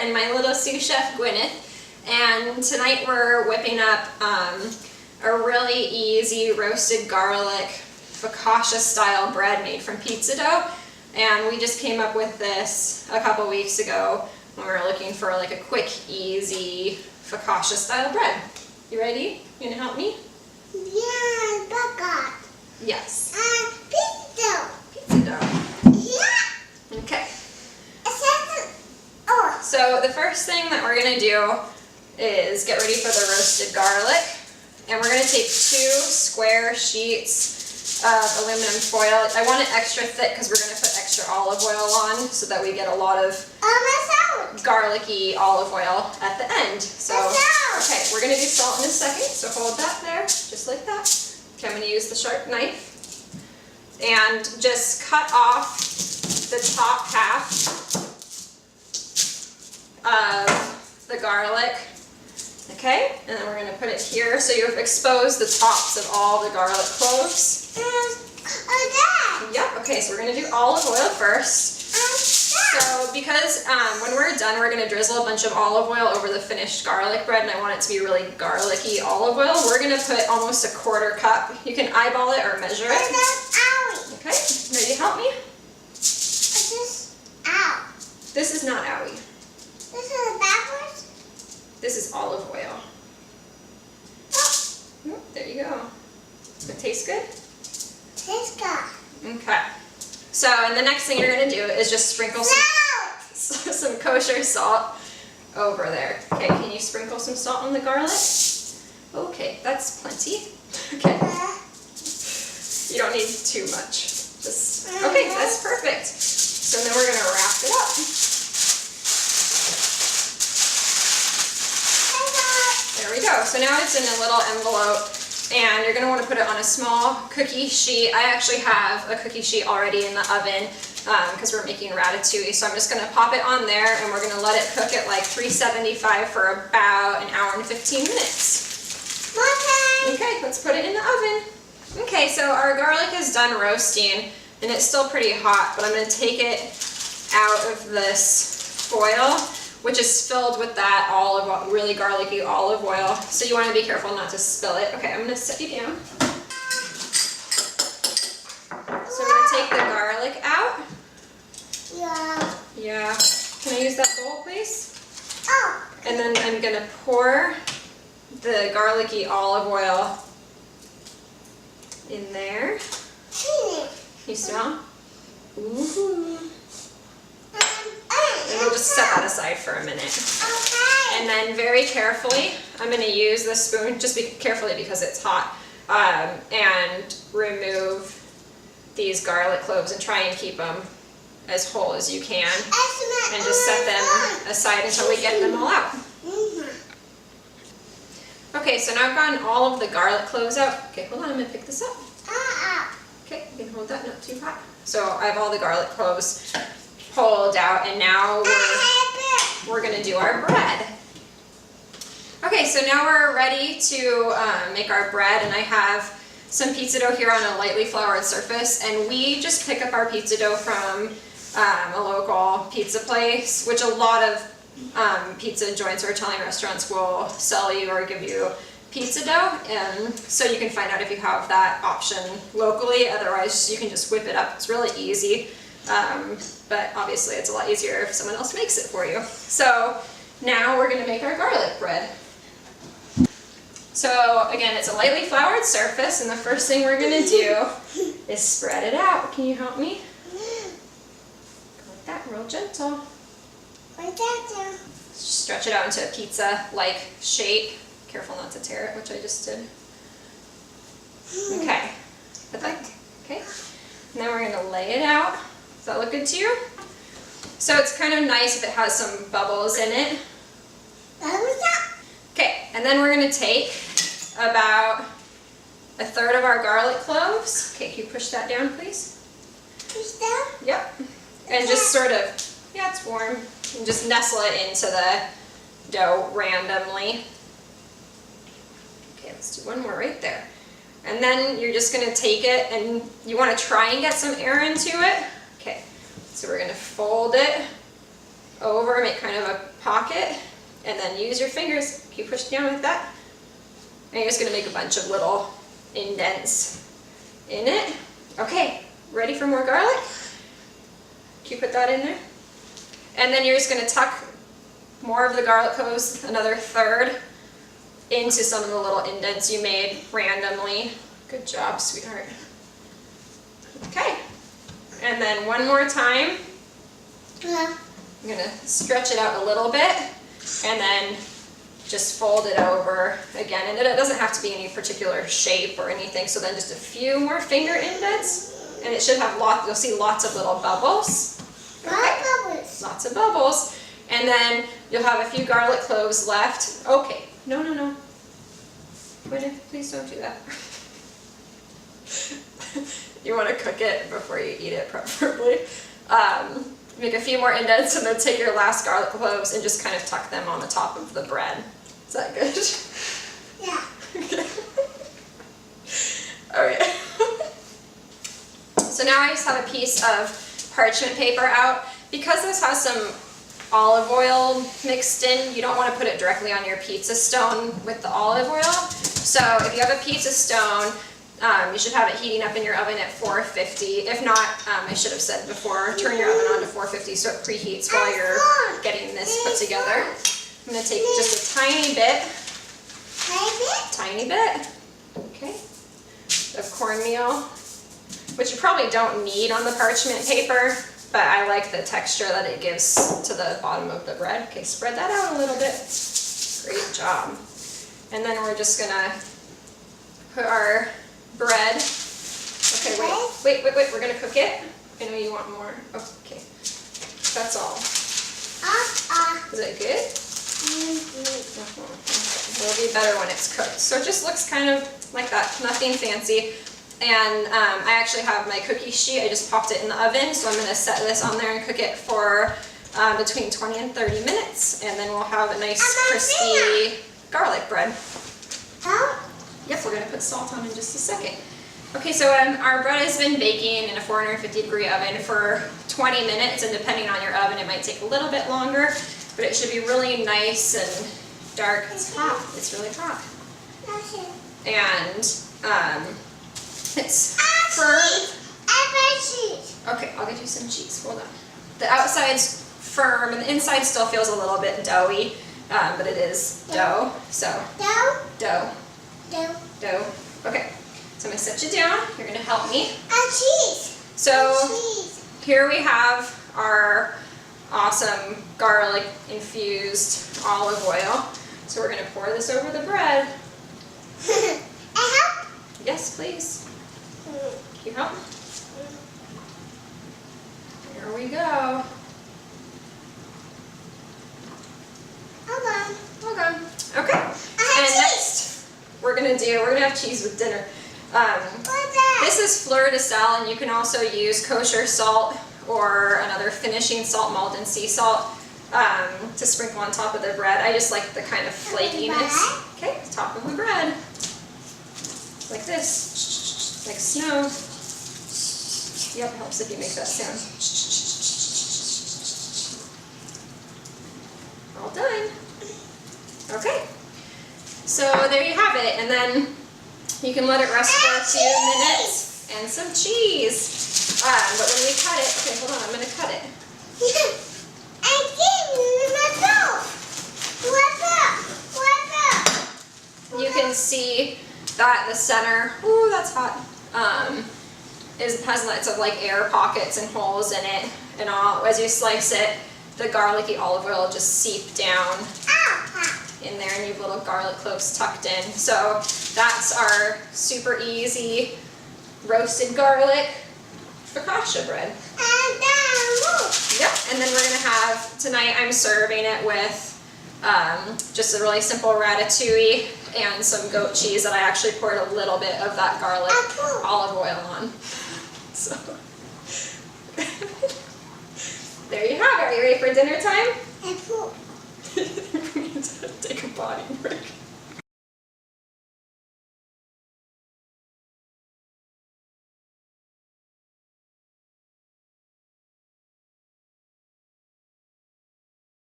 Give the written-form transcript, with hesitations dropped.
and my little sous chef Gwyneth, and tonight we're whipping up a really easy roasted garlic focaccia style bread made from pizza dough, and we just came up with this a couple weeks ago when we were looking for like a quick, easy focaccia style bread. You ready? You gonna help me? Yeah, baguette. Yes. Pizza dough. Pizza dough. Yeah. Okay. Oh. So the first thing that we're gonna do is get ready for the roasted garlic, and we're gonna take 2 square sheets of aluminum foil. I want it extra thick because we're gonna put extra olive oil on so that we get a lot of garlicky olive oil at the end. So, okay, we're gonna do salt in a second, so hold that there, just like that. Okay, I'm gonna use the sharp knife and just cut off the top half of the garlic. Okay, and then we're gonna put it here so you've exposed the tops of all the garlic cloves. Yep, okay, so we're gonna do olive oil first. So because when we're done, we're going to drizzle a bunch of olive oil over the finished garlic bread, and I want it to be really garlicky olive oil. We're going to put almost a 1/4 cup. You can eyeball it or measure it. Okay, ready to help me? This is ow. This is not owie. This is backwards? This is olive oil. Oh, there you go. Does it taste good? Tastes good. Okay. So, and the next thing you're going to do is just sprinkle some kosher salt over there. Okay, can you sprinkle some salt on the garlic? Okay, that's plenty. Okay. You don't need too much. Just, okay, that's perfect. So then we're going to wrap it up. There we go. So now it's in a little envelope, and you're going to want to put it on a small cookie sheet. I actually have a cookie sheet already in the oven because we're making ratatouille. So I'm just going to pop it on there, and we're going to let it cook at like 375 for about 1 hour and 15 minutes. Okay, let's put it in the oven. Okay, so our garlic is done roasting, and it's still pretty hot, but I'm going to take it out of this foil, which is filled with that really garlicky olive oil. So you want to be careful not to spill it. Okay, I'm going to set you down. So I'm going to take the garlic out. Yeah. Can I use that bowl, please? Oh. And then I'm going to pour the garlicky olive oil in there. You smell? Ooh. And we'll just set that aside for a minute. Okay. And then very carefully, I'm going to use the spoon, just be carefully because it's hot, and remove these garlic cloves and try and keep them as whole as you can. And just set them aside until we get them all out. Okay, so now I've gotten all of the garlic cloves out. Okay, hold on, I'm going to pick this up. Okay, you can hold that, not too hot. So I have all the garlic cloves pulled out, and now we're going to do our bread. Okay, so now we're ready to make our bread, and I have some pizza dough here on a lightly floured surface, and we just pick up our pizza dough from a local pizza place, which a lot of pizza joints or Italian restaurants will sell you or give you pizza dough, and so you can find out if you have that option locally. Otherwise, you can just whip it up. It's really easy. But obviously it's a lot easier if someone else makes it for you. So now we're going to make our garlic bread. So again, it's a lightly floured surface, and the first thing we're going to do is spread it out. Can you help me? Like that, real gentle. Like that. Stretch it out into a pizza-like shape. Careful not to tear it, which I just did. Okay. Okay. And then we're going to lay it out. Does that look good to you? So it's kind of nice if it has some bubbles in it. Okay, and then we're going to take about 1/3 of our garlic cloves. Okay, can you push that down, please? Push down? Yep. And just sort of, yeah, it's warm. And just nestle it into the dough randomly. Okay, let's do one more right there. And then you're just going to take it, and you want to try and get some air into it. Okay, so we're going to fold it over, make kind of a pocket, and then use your fingers, keep pushing down like that. And you're just gonna make a bunch of little indents in it. Okay, ready for more garlic? Can you put that in there? And then you're just gonna tuck more of the garlic cloves, another third, into some of the little indents you made randomly. Good job, sweetheart. Okay, and then one more time. I'm gonna stretch it out a little bit, and then just fold it over again. And it doesn't have to be any particular shape or anything, so then just a few more finger indents, and it should have lots, you'll see lots of little bubbles. Okay. Lots of bubbles. And then you'll have a few garlic cloves left. Okay, no. Gwyneth, please don't do that. You want to cook it before you eat it, preferably. Make a few more indents, and then take your last garlic cloves and just kind of tuck them on the top of the bread. Is that good? Yeah. Okay. So now I just have a piece of parchment paper out. Because this has some olive oil mixed in, you don't want to put it directly on your pizza stone with the olive oil. So if you have a pizza stone, you should have it heating up in your oven at 450. If not, I should have said before, turn your oven on to 450 so it preheats while you're getting this put together. I'm going to take just a tiny bit, okay, of cornmeal, which you probably don't need on the parchment paper, but I like the texture that it gives to the bottom of the bread. Okay, spread that out a little bit. Great job. And then we're just going to put our bread. Okay, wait, we're going to cook it. I know you want more. Okay, that's all. Is it good? It'll be better when it's cooked. So it just looks kind of like that, nothing fancy. And I actually have my cookie sheet. I just popped it in the oven, so I'm going to set this on there and cook it for between 20 and 30 minutes, and then we'll have a nice crispy garlic bread. Yep, we're going to put salt on in just a second. Okay, so our bread has been baking in a 450-degree oven for 20 minutes, and depending on your oven, it might take a little bit longer, but it should be really nice and dark. It's hot. It's really hot. And it's firm. Okay, I'll get you some cheese. Hold on. The outside's firm, and the inside still feels a little bit doughy, but it is dough. So dough. Okay, so I'm gonna set you down. You're gonna help me. Cheese. So here we have our awesome garlic infused olive oil. So we're gonna pour this over the bread. Yes, please. Can you help? Here we go. Okay. And next, we're gonna have cheese with dinner. This is fleur de sel, and you can also use kosher salt or another finishing salt, Malden sea salt, to sprinkle on top of the bread. I just like the kind of flakiness. Okay, top of the bread. Like this, like snow. Yep, helps if you make that sound. All done. Okay, so there you have it, and then you can let it rest for a few minutes, and some cheese. But when we cut it, okay, hold on, I'm going to cut it. You can see that the center, ooh, that's hot, has lots of like air pockets and holes in it, and all. As you slice it, the garlicky olive oil will just seep down in there, and you have little garlic cloves tucked in. So that's our super easy roasted garlic focaccia bread. Yep, and then we're gonna have, tonight I'm serving it with just a really simple ratatouille and some goat cheese that I actually poured a little bit of that garlic olive oil on. So there you have it. Are you ready for dinner time? Take a body break.